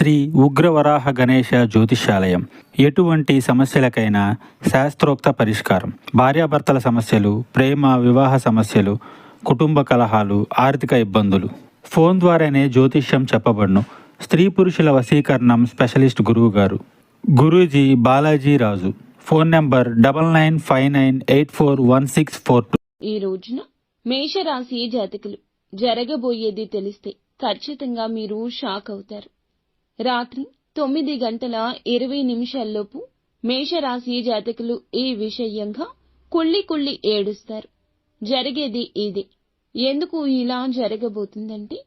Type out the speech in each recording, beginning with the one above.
శ్రీ ఉగ్రవరాహ గణేశ జ్యోతిష్యాలయం. ఎటువంటి సమస్యలకైనా శాస్త్రోక్త పరిష్కారం. భార్యాభర్తల సమస్యలు, ప్రేమ వివాహ సమస్యలు, కుటుంబ కలహాలు, ఆర్థిక ఇబ్బందులు ఫోన్ ద్వారానే జ్యోతిష్యం చెప్పబడును. స్త్రీ పురుషుల వశీకరణం స్పెషలిస్ట్ గురువు గారు గురూజీ బాలాజీ రాజు. Phone number 9959841642. ఈ రోజున మేషరాశి జాతకులు జరగబోయేది తెలిస్తే ఖచ్చితంగా మీరు షాక్ అవుతారు. రాత్రి 9:20 మేషరాశి జాతకులు ఈ విషయంగా కుళ్ళి ఏడుస్తారు. జరిగేది ఇదే. ఎందుకు ఇలా జరగబోతుందంటే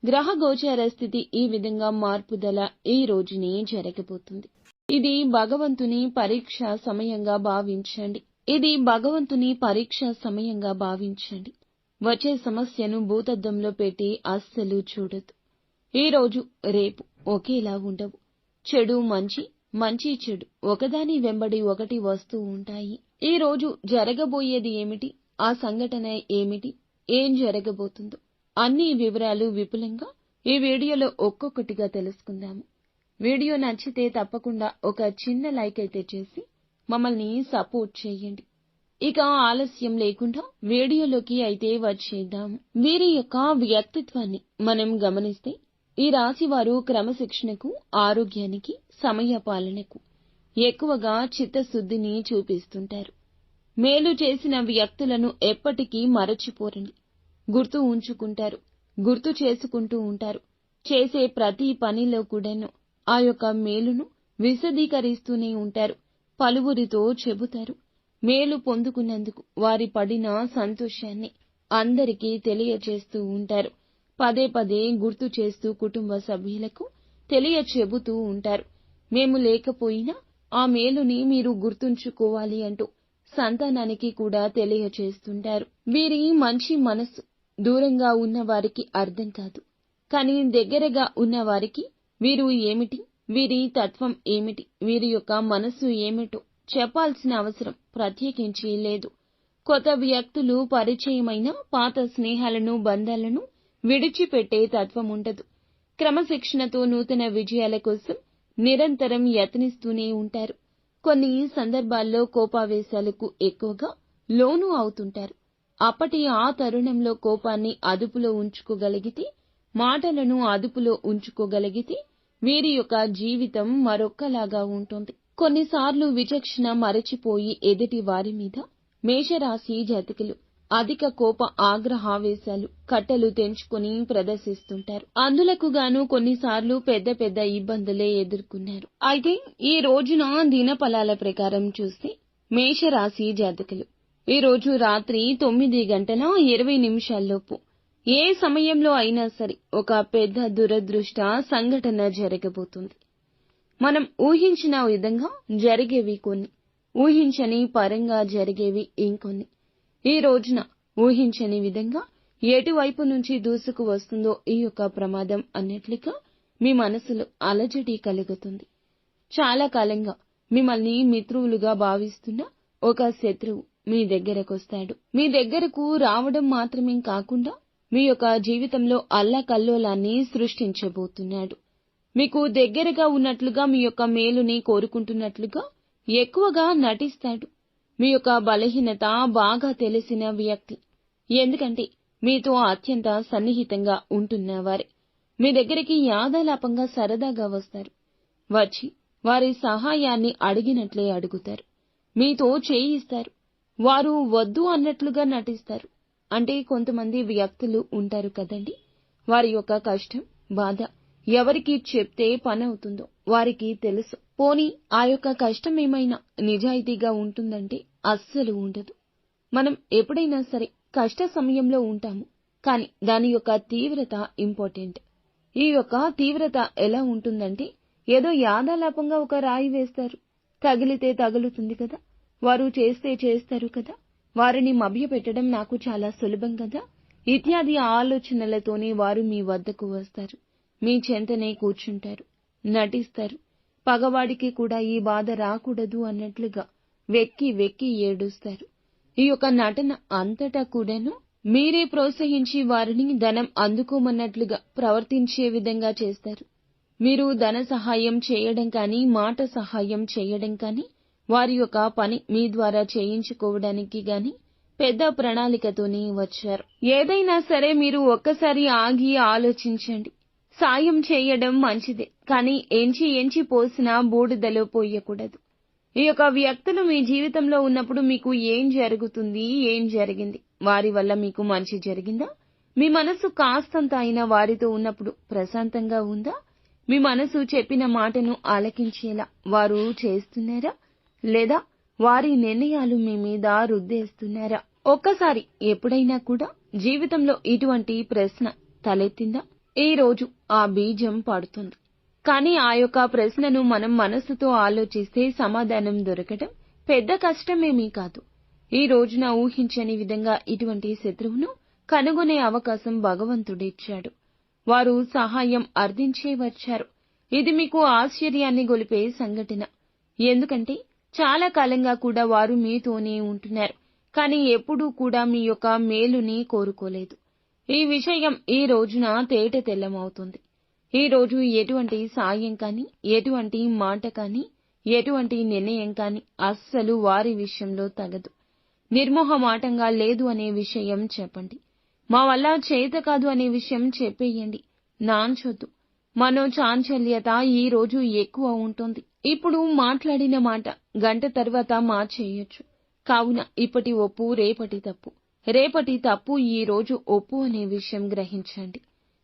గ్రహ గోచార స్థితి ఈ విధంగా మార్పుదల ఈ రోజునే జరగబోతుంది. ఇది భగవంతుని పరీక్ష సమయంగా భావించండి. వచ్చే సమస్యను భూతద్దంలో పెట్టి అస్సలు చూడొద్దు. ఈ రోజు రేపు ఒకేలా ఉండవు. చెడు మంచి, మంచి చెడు ఒకదాని వెంబడి ఒకటి వస్తూ ఉంటాయి. ఈ రోజు జరగబోయేది ఏమిటి, ఆ సంఘటన ఏమిటి, ఏం జరగబోతుందో అన్ని వివరాలు విపులంగా ఈ వీడియోలో ఒక్కొక్కటిగా తెలుసుకుందాము. వీడియో నచ్చితే తప్పకుండా ఒక చిన్న లైక్ అయితే చేసి మమ్మల్ని సపోర్ట్ చేయండి. ఇక ఆలస్యం లేకుండా వీడియోలోకి అయితే వచ్చేద్దాం. వీరి యొక్క వ్యక్తిత్వాన్ని మనం గమనిస్తే ఈ రాశి వారు క్రమశిక్షణకు, ఆరోగ్యానికి, సమయ పాలనకు ఎక్కువగా చిత్తశుద్ధిని చూపిస్తుంటారు. మేలు చేసిన వ్యక్తులను ఎప్పటికీ మరచిపోరండి. గుర్తు చేసుకుంటూ ఉంటారు. చేసే ప్రతి పనిలో కూడాను ఆ యొక్క మేలును విశదీకరిస్తూనే ఉంటారు. పలువురితో చెబుతారు. మేలు పొందుకున్నందుకు వారి పడిన సంతోషాన్ని అందరికీ తెలియచేస్తూ ఉంటారు. పదే గుర్తు చేస్తూ కుటుంబ సభ్యులకు తెలియచెబుతూ ఉంటారు. మేము లేకపోయినా ఆ మేలుని మీరు గుర్తుంచుకోవాలి అంటూ సంతానానికి కూడా తెలియచేస్తుంటారు. వీరి మంచి మనస్సు దూరంగా ఉన్న వారికి అర్థం కాదు. కానీ దగ్గరగా ఉన్న వారికి వీరు ఏమిటి, వీరి తత్వం ఏమిటి, వీరి యొక్క మనస్సు ఏమిటో చెప్పాల్సిన అవసరం ప్రత్యేకించి లేదు. కొత్త వ్యక్తులు పరిచయమైన పాత స్నేహాలను, బంధాలను విడిచిపెట్టే తత్వం ఉండదు. క్రమశిక్షణతో నూతన విజయాల కోసం నిరంతరం యత్నిస్తూనే ఉంటారు. కొన్ని సందర్భాల్లో కోపావేశాలకు ఎక్కువగా లోను అవుతుంటారు. అప్పటి ఆ తరుణంలో కోపాన్ని అదుపులో ఉంచుకోగలిగితే, మాటలను అదుపులో ఉంచుకోగలిగితే వీరి యొక్క జీవితం మరొక్కలాగా ఉంటుంది. కొన్నిసార్లు విచక్షణ మరచిపోయి ఎదుటి వారి మీద మేషరాశి జాతకులు అధిక కోప ఆగ్రహావేశాలు కట్టలు తెంచుకొని ప్రదర్శిస్తుంటారు. అందులకు గాను కొన్నిసార్లు పెద్ద ఇబ్బందులే ఎదుర్కొన్నారు. అయితే ఈ రోజున దినఫలాల ప్రకారం చూస్తే మేషరాశి జాతకులు ఈ రోజు రాత్రి 9:20 ఏ సమయంలో అయినా సరే ఒక పెద్ద దురదృష్ట సంఘటన జరగబోతుంది. మనం ఊహించిన విధంగా జరిగేవి కొన్ని, ఊహించని పరంగా జరిగేవి ఇంకొన్ని. ఈ రోజున ఊహించని విధంగా ఎటువైపు నుంచి దూసుకు వస్తుందో ఈ యొక్క ప్రమాదం అన్నట్లుగా మీ మనసులో అలజడి కలుగుతుంది. చాలా కాలంగా మిమ్మల్ని మిత్రులుగా భావిస్తున్న ఒక శత్రువు మీ దగ్గరకొస్తాడు. మీ దగ్గరకు రావడం మాత్రమే కాకుండా మీ యొక్క జీవితంలో అల్లకల్లోలాన్ని సృష్టించబోతున్నాడు. మీకు దగ్గరగా ఉన్నట్లుగా, మీ యొక్క మేలుని కోరుకుంటున్నట్లుగా ఎక్కువగా నటిస్తాడు. మీ యొక్క బలహీనత బాగా తెలిసిన వ్యక్తి. ఎందుకంటే మీతో అత్యంత సన్నిహితంగా ఉంటున్నవారే మీ దగ్గరికి యాదాలాపంగా సరదాగా వస్తారు. వచ్చి వారి సహాయాన్ని అడిగినట్లే అడుగుతారు. మీతో చేయిస్తారు. వారు వద్దు అన్నట్లుగా నటిస్తారు. అంటే కొంతమంది వ్యక్తులు ఉంటారు కదండి, వారి యొక్క కష్టం, బాధ ఎవరికి చెప్తే పనవుతుందో వారికి తెలుసు. పోనీ ఆ యొక్క కష్టం ఏమైనా నిజాయితీగా ఉంటుందంటే అస్సలు ఉండదు. మనం ఎప్పుడైనా సరే కష్ట సమయంలో ఉంటాము, కానీ దాని యొక్క తీవ్రత ఇంపార్టెంట్. ఈ యొక్క తీవ్రత ఎలా ఉంటుందంటే ఏదో యాదాలాపంగా ఒక రాయి వేస్తారు, తగిలితే తగులుతుంది కదా, వారు చేస్తే చేస్తారు కదా, వారిని మభ్యపెట్టడం నాకు చాలా సులభం కదా, ఇత్యాది ఆలోచనలతోనే వారు మీ వద్దకు వస్తారు. మీ చెంతనే కూర్చుంటారు, నటిస్తారు. పగవాడికి కూడా ఈ బాధ రాకూడదు అన్నట్లుగా వెక్కి ఏడుస్తారు. ఈ యొక్క నటన అంతటా కూడాను మీరే ప్రోత్సహించి వారిని ధనం అందుకోమన్నట్లుగా ప్రవర్తించే విధంగా చేస్తారు. మీరు ధన సహాయం చేయడం కానీ, మాట సహాయం చేయడం కానీ, వారి యొక్క పని మీ ద్వారా చేయించుకోవడానికి గాని పెద్ద ప్రణాళికతోనే వచ్చారు. ఏదైనా సరే మీరు ఒక్కసారి ఆగి ఆలోచించండి. సాయం చేయడం మంచిదే, కానీ ఎంచి పోసినా బూడిదలో పోయకూడదు. ఈ యొక్క వ్యక్తులు మీ జీవితంలో ఉన్నప్పుడు మీకు ఏం జరుగుతుంది, ఏం జరిగింది? వారి వల్ల మీకు మంచి జరిగిందా? మీ మనసు కాస్తంత అయినా వారితో ఉన్నప్పుడు ప్రశాంతంగా ఉందా? మీ మనసు చెప్పిన మాటను ఆలకించేలా వారు చేస్తున్నారా? లేదా వారి నిర్ణయాలు మీ మీద రుద్దేస్తున్నారా? ఒక్కసారి ఎప్పుడైనా కూడా జీవితంలో ఇటువంటి ప్రశ్న తలెత్తిందా? ఈ రోజు ఆ బీజం పడుతుంది. కానీ ఆ యొక్క ప్రశ్నను మనం మనసుతో ఆలోచిస్తే సమాధానం దొరకడం పెద్ద కష్టమేమీ కాదు. ఈ రోజున ఊహించని విధంగా ఇటువంటి శత్రువును కనుగొనే అవకాశం భగవంతుడిచ్చాడు. వారు సహాయం అర్థించే వచ్చారు. ఇది మీకు ఆశ్చర్యాన్ని గొలిపే సంఘటన. ఎందుకంటే చాలా కాలంగా కూడా వారు మీతోనే ఉంటున్నారు, కానీ ఎప్పుడూ కూడా మీ యొక్క మేలుని కోరుకోలేదు. ఈ విషయం ఈ రోజున తేట తెల్లమవుతుంది. ఈ రోజు ఎటువంటి సాయం కానీ, ఎటువంటి మాట కానీ, ఎటువంటి నిర్ణయం కానీ అస్సలు వారి విషయంలో తగదు. నిర్మోహమాటంగా లేదు అనే విషయం చెప్పండి. మా వల్ల చేత కాదు అనే విషయం చెప్పేయండి. నాంచొద్దు. మనోచాంచల్యత ఈ రోజు ఎక్కువ ఉంటుంది. ఇప్పుడు మాట్లాడిన మాట గంట తర్వాత మార్చేయొచ్చు. కావున ఇప్పటి ఒప్పు రేపటి తప్పు, రేపటి తప్పు ఈ రోజు ఒప్పు అనే విషయం గ్రహించండి.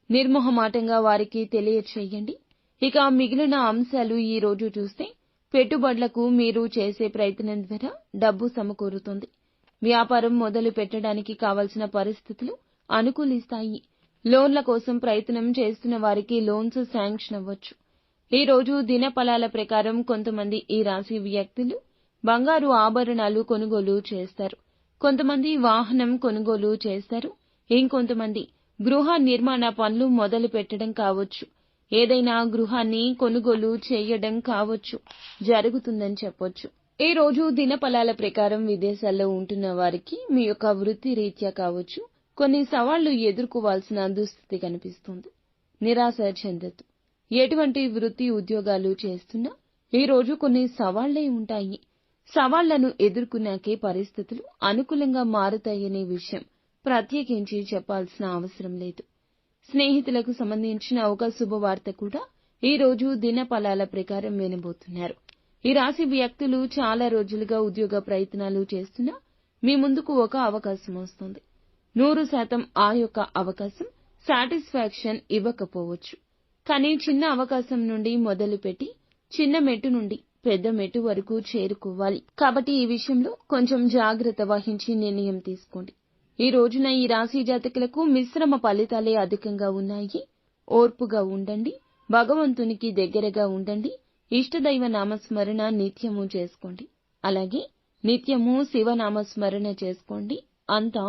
నిర్మోహమాటంగా వారికి తెలియచేయండి. ఇక మిగిలిన అంశాలు ఈ రోజు చూస్తే పెట్టుబడులకు మీరు చేసే ప్రయత్నం ద్వారా డబ్బు సమకూరుతుంది. వ్యాపారం మొదలు పెట్టడానికి కావలసిన పరిస్థితులు అనుకూలిస్తాయి. లోన్ల కోసం ప్రయత్నం చేస్తున్న వారికి లోన్స్ శాంక్షన్ అవ్వచ్చు. ఈ రోజు దినఫలాల ప్రకారం కొంతమంది ఈ రాశి వ్యక్తులు బంగారు ఆభరణాలు కొనుగోలు చేస్తారు. కొంతమంది వాహనం కొనుగోలు చేస్తారు. ఇంకొంతమంది గృహ నిర్మాణ పనులు మొదలు పెట్టడం కావచ్చు. ఏదైనా గృహాన్ని కొనుగోలు చేయడం కావచ్చు, జరుగుతుందని చెప్పొచ్చు. ఈ రోజు దినఫలాల ప్రకారం విదేశాల్లో ఉంటున్న వారికి మీ యొక్క వృత్తి రీత్యా కావచ్చు, కొన్ని సవాళ్లు ఎదుర్కోవాల్సిన దుస్థితి కనిపిస్తుంది. నిరాశ చెందొద్దు. ఎటువంటి వృత్తి ఉద్యోగాలు చేస్తున్నా ఈ రోజు కొన్ని సవాళ్లే ఉంటాయి. సవాళ్లను ఎదుర్కొన్నాకే పరిస్థితులు అనుకూలంగా మారుతాయనే విషయం ప్రత్యేకించి చెప్పాల్సిన అవసరం లేదు. స్నేహితులకు సంబంధించిన ఒక శుభవార్త కూడా ఈ రోజు దినఫలాల ప్రకారం వినబోతున్నారు. ఈ రాశి వ్యక్తులు చాలా రోజులుగా ఉద్యోగ ప్రయత్నాలు చేస్తున్నా మీ ముందుకు ఒక అవకాశం వస్తుంది. 100% ఆ యొక్క అవకాశం సాటిస్ఫాక్షన్ ఇవ్వకపోవచ్చు. కానీ చిన్న అవకాశం నుండి మొదలుపెట్టి చిన్న మెట్టు నుండి పెద్ద మెట్టు వరకు చేరుకోవాలి. కాబట్టి ఈ విషయంలో కొంచెం జాగ్రత్త వహించి నిర్ణయం తీసుకోండి. ఈ రోజున ఈ రాశి జాతకులకు మిశ్రమ ఫలితాలే అధికంగా ఉన్నాయి. ఓర్పుగా ఉండండి. భగవంతునికి దగ్గరగా ఉండండి. ఇష్టదైవ నామస్మరణ నిత్యము చేసుకోండి. అలాగే నిత్యము శివనామస్మరణ చేసుకోండి. అంతా